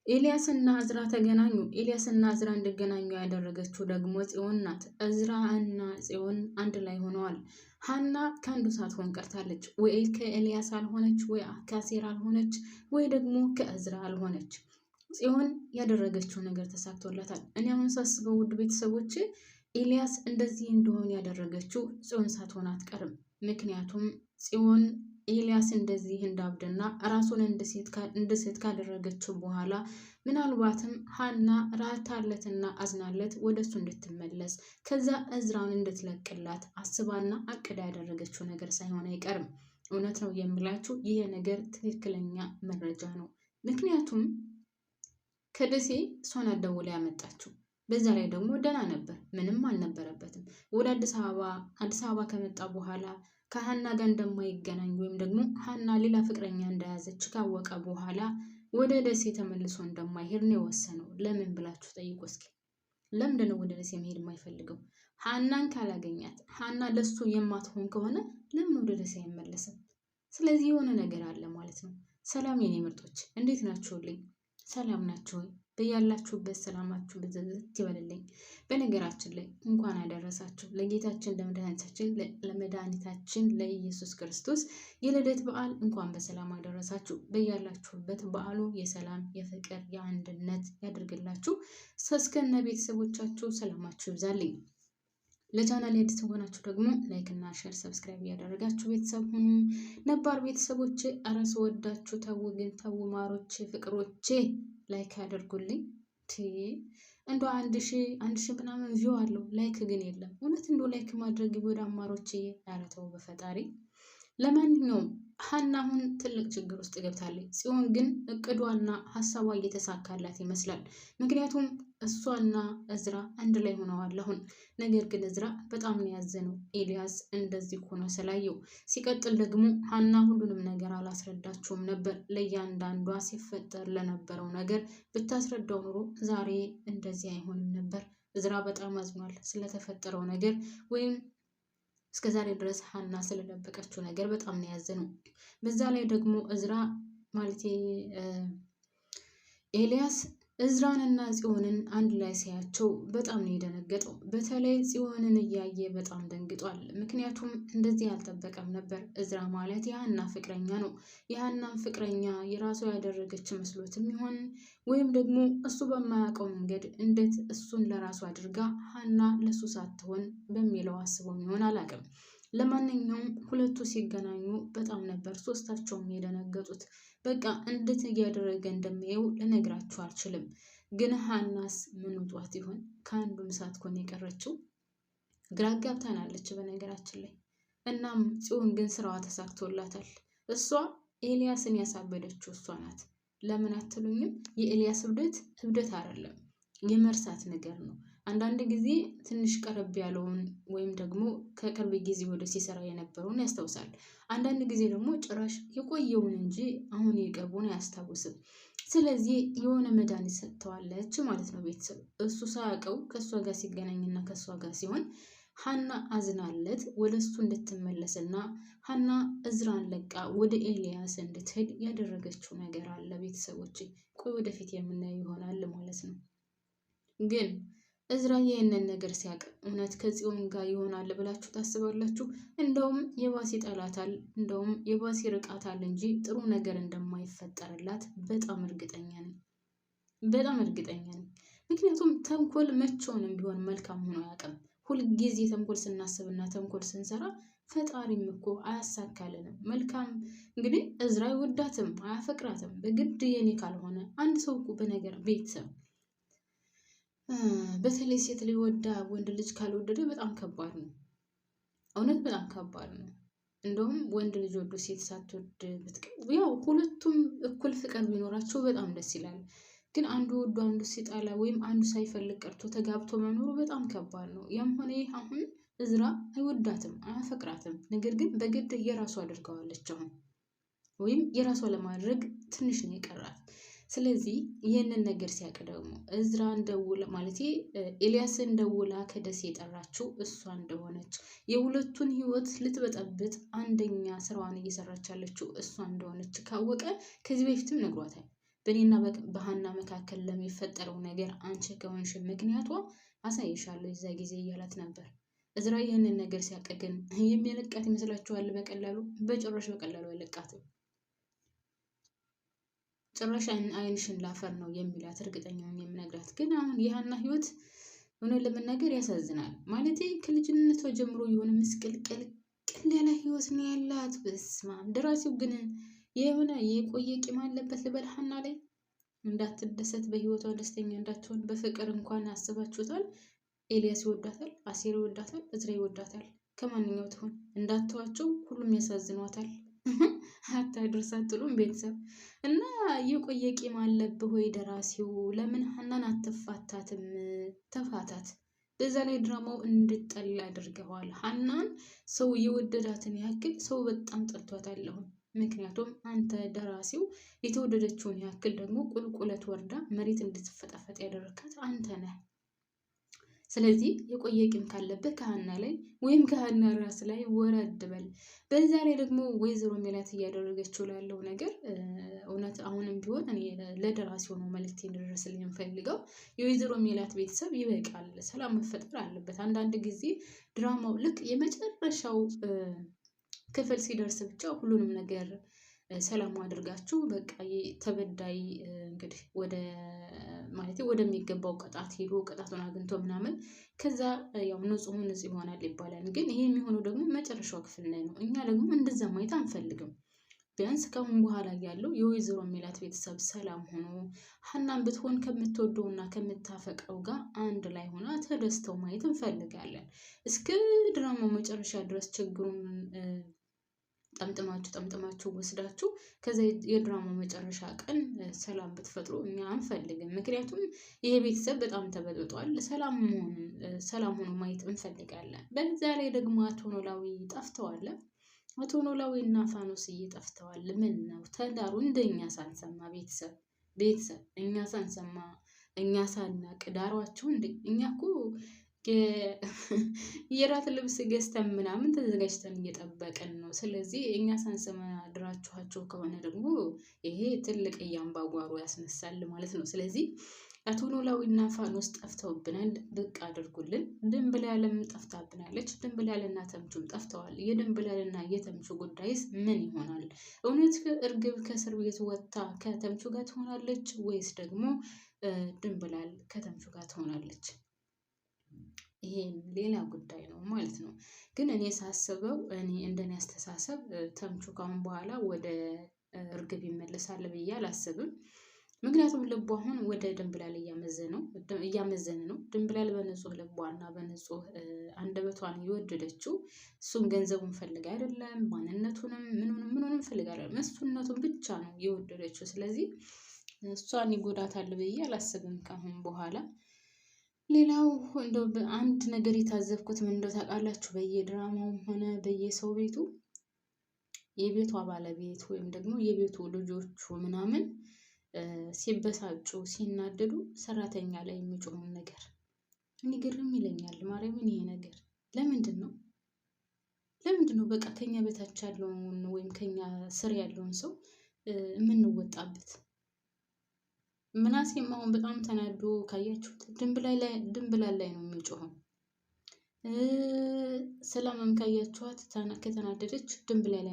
ኤልያስና እዝራ ተገናኙ። ኤልያስና እዝራ እንዲገናኙ ያደረገችው ደግሞ ጽዮን ናት። እዝራ እና ጽዮን አንድ ላይ ሆነዋል። ሀና ከአንዱ ሳትሆን ቀርታለች። ወይ ከኤልያስ አልሆነች፣ ወይ ከአሴር አልሆነች፣ ወይ ደግሞ ከእዝራ አልሆነች። ጽዮን ያደረገችው ነገር ተሳክቶላታል። እኔ አሁን ሳስበው ውድ ቤተሰቦች ኤልያስ እንደዚህ እንደሆነ ያደረገችው ጽዮን ሳትሆን አትቀርም። ምክንያቱም ጽዮን ኤልያስ እንደዚህ እንዳብድና ራሱን እንደ ሴት ካደረገችው በኋላ ምናልባትም ሀና ራታለትና አዝናለት ወደሱ እንድትመለስ ከዛ እዝራን እንድትለቅላት አስባና አቅዳ ያደረገችው ነገር ሳይሆን አይቀርም። እውነት ነው የምላችሁ፣ ይሄ ነገር ትክክለኛ መረጃ ነው። ምክንያቱም ከደሴ እሷን አደውላ ያመጣችው፣ በዛ ላይ ደግሞ ደህና ነበር፣ ምንም አልነበረበትም። ወደ አዲስ አበባ ከመጣ በኋላ ከሀና ጋር እንደማይገናኝ ወይም ደግሞ ሀና ሌላ ፍቅረኛ እንደያዘች ካወቀ በኋላ ወደ ደሴ ተመልሶ እንደማይሄድ ነው የወሰነው። ለምን ብላችሁ ጠይቁ እስኪ። ለምንድን ነው ወደ ደሴ መሄድ የማይፈልገው? ሀናን ካላገኛት፣ ሀና ለሱ የማትሆን ከሆነ ለምን ወደ ደሴ አይመለስም? ስለዚህ የሆነ ነገር አለ ማለት ነው። ሰላም የኔ ምርጦች፣ እንዴት ናችሁልኝ? ሰላም ናችሁ? በያላችሁበት ሰላማችሁ ብዝዝት ይበልልኝ። በነገራችን ላይ እንኳን አደረሳችሁ ለጌታችን ለመድኃኒታችን ለኢየሱስ ክርስቶስ የልደት በዓል እንኳን በሰላም አደረሳችሁ። በያላችሁበት በዓሉ የሰላም የፍቅር የአንድነት ያድርግላችሁ። እስከነ ቤተሰቦቻችሁ ሰላማችሁ ይብዛልኝ። ለቻናል አዲስ ሆናችሁ ደግሞ ላይክ እና ሼር ሰብስክራይብ እያደረጋችሁ ቤተሰብ ሁኑ። ነባር ቤተሰቦቼ አረስ ወዳችሁ ተው ግን ተው ማሮቼ ፍቅሮቼ ላይክ ያደርጉልኝ። እንዶ አንድ ሺህ ምናምን ቪው አለው ላይክ ግን የለም። እውነት እንዶ ላይክ ማድረግ ወደ አማሮቼ ያረተው በፈጣሪ። ለማንኛውም ሀና አሁን ትልቅ ችግር ውስጥ ገብታለች። ጽዮን ግን እቅዷና ሀሳቧ እየተሳካላት ይመስላል። ምክንያቱም እሷና እዝራ አንድ ላይ ሆነዋል አሁን። ነገር ግን እዝራ በጣም ነው ያዘነው ኤልያስ እንደዚህ ሆኖ ስላየው። ሲቀጥል ደግሞ ሀና ሁሉንም ነገር አላስረዳችውም ነበር። ለእያንዳንዷ ሲፈጠር ለነበረው ነገር ብታስረዳው ኑሮ ዛሬ እንደዚህ አይሆንም ነበር። እዝራ በጣም አዝኗል ስለተፈጠረው ነገር፣ ወይም እስከዛሬ ድረስ ሀና ስለደበቀችው ነገር በጣም ነው ያዘነው። በዛ ላይ ደግሞ እዝራ ማለት ኤልያስ እዝራንና ጽዮንን አንድ ላይ ሲያቸው በጣም ነው የደነገጠው። በተለይ ጽዮንን እያየ በጣም ደንግጧል። ምክንያቱም እንደዚህ ያልጠበቀም ነበር። እዝራ ማለት የሀና ፍቅረኛ ነው። የሀናን ፍቅረኛ የራሱ ያደረገች መስሎትም ይሆን ወይም ደግሞ እሱ በማያውቀው መንገድ እንዴት እሱን ለራሱ አድርጋ ሀና ለሱ ሳትሆን በሚለው አስቦም ይሆን አላውቅም። ለማንኛውም ሁለቱ ሲገናኙ በጣም ነበር ሶስታቸውም የደነገጡት። በቃ እንዴት እያደረገ እንደሚየው ልነግራችሁ አልችልም። ግን ሀናስ ምን ውጧት ይሆን? ከአንዱም ሳትሆን የቀረችው ግራ ጋብታናለች በነገራችን ላይ። እናም ጽዮን ግን ስራዋ ተሳክቶላታል። እሷ ኤልያስን ያሳበደችው እሷ ናት። ለምን አትሉኝም? የኤልያስ እብደት አይደለም የመርሳት ነገር ነው። አንዳንድ ጊዜ ትንሽ ቀረብ ያለውን ወይም ደግሞ ከቅርብ ጊዜ ወደ ሲሰራ የነበረውን ያስታውሳል። አንዳንድ ጊዜ ደግሞ ጭራሽ የቆየውን እንጂ አሁን የቅርቡን አያስታውስም። ስለዚህ የሆነ መድኃኒት ሰጥተዋለች ማለት ነው ቤተሰብ። እሱ ሳያውቀው ከእሷ ጋር ሲገናኝና ከእሷ ጋር ሲሆን ሀና አዝናለት ወደ እሱ እንድትመለስና ሀና እዝራን ለቃ ወደ ኤልያስ እንድትሄድ ያደረገችው ነገር አለ ቤተሰቦች። ቆይ ወደፊት የምናየው ይሆናል ማለት ነው። ግን እዝራ ይህንን ነገር ሲያውቅ እውነት ከጽዮን ጋር ይሆናል ብላችሁ ታስባላችሁ? እንደውም የባስ ይጠላታል፣ እንደውም የባስ ይርቃታል እንጂ ጥሩ ነገር እንደማይፈጠርላት በጣም እርግጠኛ ነኝ። በጣም እርግጠኛ ነኝ። ምክንያቱም ተንኮል መቼውንም ቢሆን መልካም ሆኖ አያውቅም። ሁልጊዜ ተንኮል ስናስብና ተንኮል ስንሰራ ፈጣሪም እኮ አያሳካልንም። መልካም እንግዲህ እዝራ አይወዳትም፣ አያፈቅራትም። በግድ የኔ ካልሆነ አንድ ሰው እኮ በነገር ቤተሰብ በተለይ ሴት ልጅ ወዳ ወንድ ልጅ ካልወደደ በጣም ከባድ ነው። እውነት በጣም ከባድ ነው። እንደውም ወንድ ልጅ ወዶ ሴት ሳትወድ ያው ሁለቱም እኩል ፍቅር ቢኖራቸው በጣም ደስ ይላል። ግን አንዱ ወዶ አንዱ ሲጣላ ወይም አንዱ ሳይፈልግ ቀርቶ ተጋብቶ መኖሩ በጣም ከባድ ነው። ያም ሆነ ይህ አሁን እዝራ አይወዳትም፣ አያፈቅራትም። ነገር ግን በግድ የራሱ አድርገዋለች አሁን፣ ወይም የራሷ ለማድረግ ትንሽ ነው የቀራት። ስለዚህ ይህንን ነገር ሲያውቅ ደግሞ እዝራን ደውላ ማለት ኤልያስን ደውላ ከደሴ የጠራችው እሷ እንደሆነች የሁለቱን ህይወት ልትበጠብጥ አንደኛ ስራዋን እየሰራች ያለችው እሷ እንደሆነች ካወቀ ከዚህ በፊትም ነግሯታል። በእኔና በሀና መካከል ለሚፈጠረው ነገር አንቺ ከሆንሽ ምክንያቷ አሳይሻለሁ የዛ ጊዜ እያላት ነበር። እዝራ ይህንን ነገር ሲያውቅ ግን የሚለቃት ይመስላችኋል? በቀላሉ በጭራሽ በቀላሉ አይለቃትም። ጭራሽ አይንሽን ላፈር ነው የሚላት እርግጠኛውን የምነግራት። ግን አሁን የሀና ህይወት እውነት ለመናገር ያሳዝናል። ማለቴ ከልጅነቷ ጀምሮ የሆነ ምስቅልቅል ያለ ህይወት ነው ያላት። በስመ አብ። ደራሲው ግን የሆነ የቆየ ቂም አለበት ልበል ሀና ላይ እንዳትደሰት፣ በህይወቷ ደስተኛ እንዳትሆን። በፍቅር እንኳን አስባችሁታል? ኤልያስ ይወዳታል፣ አሴር ይወዳታል፣ እዝራ ይወዳታል። ከማንኛው ትሆን እንዳትዋቸው ሁሉም ያሳዝኗታል። አታድርስ አትሉም ቤተሰብ? እና የቆየ ቂም አለብህ ወይ ደራሲው? ለምን ሀናን አትፋታትም? ተፋታት። በዛ ላይ ድራማው እንድጠላ አድርገዋል። ሀናን ሰው የወደዳትን ያክል ሰው በጣም ጠልቷታል አሁን። ምክንያቱም አንተ ደራሲው የተወደደችውን ያክል ደግሞ ቁልቁለት ወርዳ መሬት እንድትፈጠፈጥ ያደረካት አንተ ነህ። ስለዚህ የቆየ ቂም ካለበት ከሀና ላይ ወይም ከሀና ራስ ላይ ወረድ በል። በዛ ላይ ደግሞ ወይዘሮ ሜላት እያደረገችው ላለው ነገር እውነት አሁንም ቢሆን እኔ ለደራሲው ነው መልዕክት እንዲደርስልኝ የምፈልገው። የወይዘሮ ሜላት ቤተሰብ ይበቃል፣ ሰላም መፈጠር አለበት። አንዳንድ ጊዜ ድራማው ልክ የመጨረሻው ክፍል ሲደርስ ብቻ ሁሉንም ነገር ሰላም አድርጋችሁ በቃ ተበዳይ እንግዲህ ወደ ማለት ወደሚገባው ቅጣት ሄዶ ቅጣቱን አግኝቶ ምናምን ከዛ ያው ንጹህ ይሆናል ይባላል። ግን ይሄ የሚሆነው ደግሞ መጨረሻው ክፍል ላይ ነው። እኛ ደግሞ እንደዛ ማየት አንፈልግም። ቢያንስ ከአሁን በኋላ ያለው የወይዘሮ ሜላት ቤተሰብ ሰላም ሆኖ ሀናን ብትሆን ከምትወደውና ከምታፈቅረው ጋር አንድ ላይ ሆና ተደስተው ማየት እንፈልጋለን። እስከ ድራማው መጨረሻ ድረስ ችግሩን ጠምጥማችሁ ወስዳችሁ ከዛ የድራማው መጨረሻ ቀን ሰላም ብትፈጥሩ እኛ አንፈልግም። ምክንያቱም ይሄ ቤተሰብ በጣም ተበጥብጧል። ሰላም ሆኖ ማየት እንፈልጋለን። በዛ ላይ ደግሞ አቶ ኖላዊ ጠፍተዋል። አቶ ኖላዊ እና ፋኖስዬ ጠፍተዋል። ምን ነው ተዳሩ? እንደኛ ሳንሰማ ቤተሰብ እኛ ሳንሰማ እኛ ሳናቅ ዳሯቸው እንዴ? እኛ እኮ የራት ልብስ ገዝተን ምናምን ተዘጋጅተን እየጠበቅን ነው። ስለዚህ እኛ ሳንሰማ ድራችኋቸው ከሆነ ደግሞ ይሄ ትልቅ እያምባጓሮ ያስነሳል ማለት ነው። ስለዚህ አቶ ኖላዊና ፋኖስ ጠፍተውብናል፣ ብቅ አድርጉልን። ድንብላልም ጠፍታብናለች። ድንብላልና ተምቹም ጠፍተዋል። የድንብላልና የተምቹ ጉዳይስ ምን ይሆናል? እውነት እርግብ ከእስር ቤት ወጥታ ከተምቹ ጋር ትሆናለች ወይስ ደግሞ ድንብላል ከተምቹ ጋር ትሆናለች? ይሄ ሌላ ጉዳይ ነው ማለት ነው። ግን እኔ ሳስበው እንደኔ አስተሳሰብ ተምቹ ካሁን በኋላ ወደ እርግብ ይመለሳል ብዬ አላስብም። ምክንያቱም ልቧ አሁን ወደ ድንብላል እያመዘነ ነው። ድንብላል በንጹህ ልቧና በንጹህ አንደበቷን የወደደችው እሱም ገንዘቡን ፈልጋ አይደለም፣ ማንነቱንም ምኑንም ፈልጋ አይደለም፣ እሱነቱን ብቻ ነው የወደደችው። ስለዚህ እሷን ይጎዳታል ብዬ አላስብም ካሁን በኋላ። ሌላው እንደው አንድ ነገር የታዘብኩት ምን እንደው ታውቃላችሁ? በየድራማውም ሆነ በየሰው ቤቱ የቤቷ ባለቤት ወይም ደግሞ የቤቱ ልጆቹ ምናምን ሲበሳጩ ሲናደዱ ሰራተኛ ላይ የሚጮኸውን ነገር እኔ ግርም ይለኛል። ማርያምን ይሄ ነገር ለምንድን ነው? በቃ ከኛ በታች ያለውን ወይም ከኛ ስር ያለውን ሰው የምንወጣበት? ምናሴም አሁን በጣም ተናዶ ካያችሁት ድንብላል ላይ ነው የሚጮኸው። ሰላምም ካያችኋት ከተናደደች ድንብላል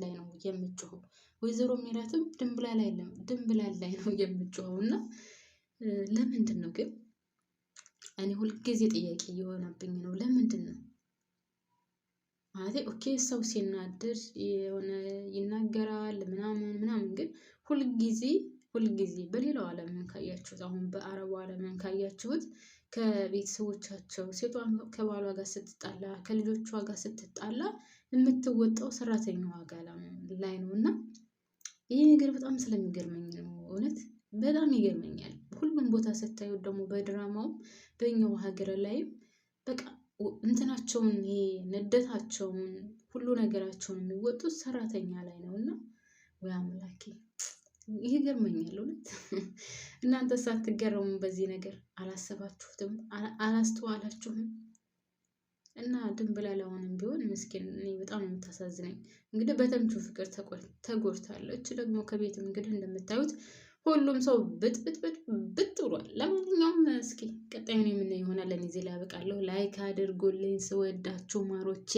ላይ ነው የምጮኸው። ወይዘሮ ሜላትም ድንብላል ላይ ነው የምጮኸው። እና ለምንድን ነው ግን? እኔ ሁልጊዜ ጥያቄ እየሆነብኝ ነው። ለምንድን ነው ማለት ኦኬ ሰው ሲናደድ የሆነ ይናገራል ምናምን፣ ግን ሁልጊዜ በሌላው ዓለም ካያችሁት፣ አሁን በአረቡ ዓለም ካያችሁት ከቤተሰቦቻቸው ሴቷ ከባሏ ጋር ስትጣላ ከልጆቿ ጋር ስትጣላ የምትወጣው ሰራተኛዋ ጋር ላይ ነው። እና ይሄ ነገር በጣም ስለሚገርመኝ ነው። እውነት በጣም ይገርመኛል። ሁሉም ቦታ ስታዩት ደግሞ በድራማውም በእኛው ሀገር ላይም በቃ እንትናቸውን ይሄ ንደታቸውን ሁሉ ነገራቸውን የሚወጡት ሰራተኛ ላይ ነው። እና ወይ አምላኬ ይሄ ገርመኛል እውነት። እናንተ ሳትገረሙ በዚህ ነገር አላሰባችሁትም? አላስተዋላችሁም? እና ድንብላላውንም ቢሆን ምስኪን እኔ በጣም የምታሳዝነኝ እንግዲህ በተምቹ ፍቅር ተጎድታለች። ደግሞ ከቤትም እንግዲህ እንደምታዩት ሁሉም ሰው ብጥ ብጥ ብጥ ብጥ ብሏል። ለማንኛውም እስኪ ቀጣዩን የምናየው ይሆናል። እኔ እዚህ ላይ አበቃለሁ። ላይክ አድርጉልኝ። ስወዳችሁ ማሮቼ